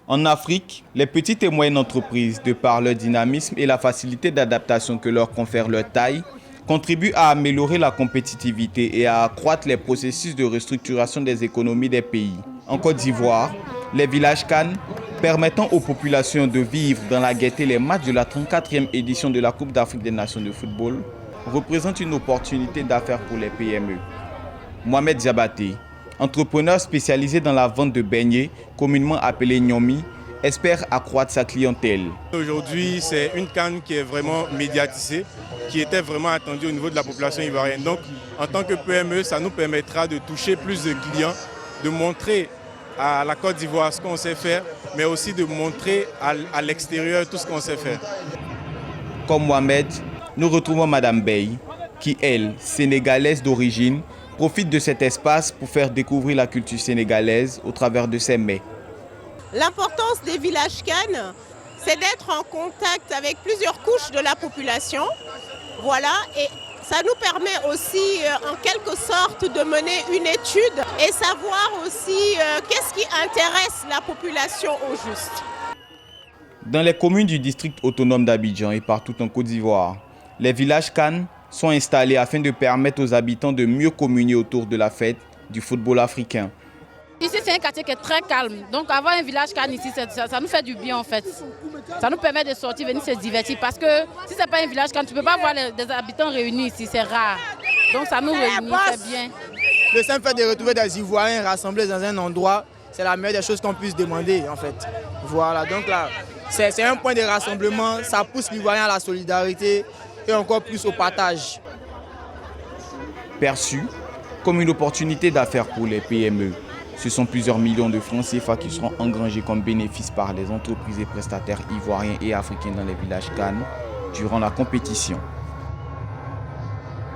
En Afrique, les petites et moyennes entreprises, de par leur dynamisme et la facilité d'adaptation que leur confère leur taille, contribuent à améliorer la compétitivité et à accroître les processus de restructuration des économies des pays. En Côte d'Ivoire, les villages CAN, permettant aux populations de vivre dans la gaieté les matchs de la 34e édition de la Coupe d'Afrique des Nations de football, représentent une opportunité d'affaires pour les PME. Mohamed Diabaté, entrepreneur spécialisé dans la vente de beignets, communément appelé Nyomi, espère accroître sa clientèle. Aujourd'hui, c'est une CAN qui est vraiment médiatisée, qui était vraiment attendue au niveau de la population ivoirienne. Donc, en tant que PME, ça nous permettra de toucher plus de clients, de montrer à la Côte d'Ivoire ce qu'on sait faire, mais aussi de montrer à l'extérieur tout ce qu'on sait faire. Comme Mohamed, nous retrouvons Madame Bey, qui, elle, sénégalaise d'origine, profite de cet espace pour faire découvrir la culture sénégalaise au travers de ses mets. L'importance des villages CAN, c'est d'être en contact avec plusieurs couches de la population. Voilà, et ça nous permet aussi, en quelque sorte, de mener une étude et savoir aussi qu'est-ce qui intéresse la population au juste. Dans les communes du district autonome d'Abidjan et partout en Côte d'Ivoire, les villages CAN sont installés afin de permettre aux habitants de mieux communier autour de la fête du football africain. Ici, c'est un quartier qui est très calme. Donc, avoir un village CAN ici, ça nous fait du bien en fait. Ça nous permet de sortir, venir se divertir. Parce que si ce n'est pas un village CAN, tu ne peux pas voir des habitants réunis ici, c'est rare. Donc, ça nous réunit, c'est bien. Le simple fait de retrouver des Ivoiriens rassemblés dans un endroit, c'est la meilleure des choses qu'on puisse demander en fait. Voilà, donc là, c'est un point de rassemblement, ça pousse l'Ivoirien à la solidarité et encore plus au partage. Perçu comme une opportunité d'affaires pour les PME, ce sont plusieurs millions de francs CFA qui seront engrangés comme bénéfices par les entreprises et prestataires ivoiriens et africains dans les villages CAN durant la compétition.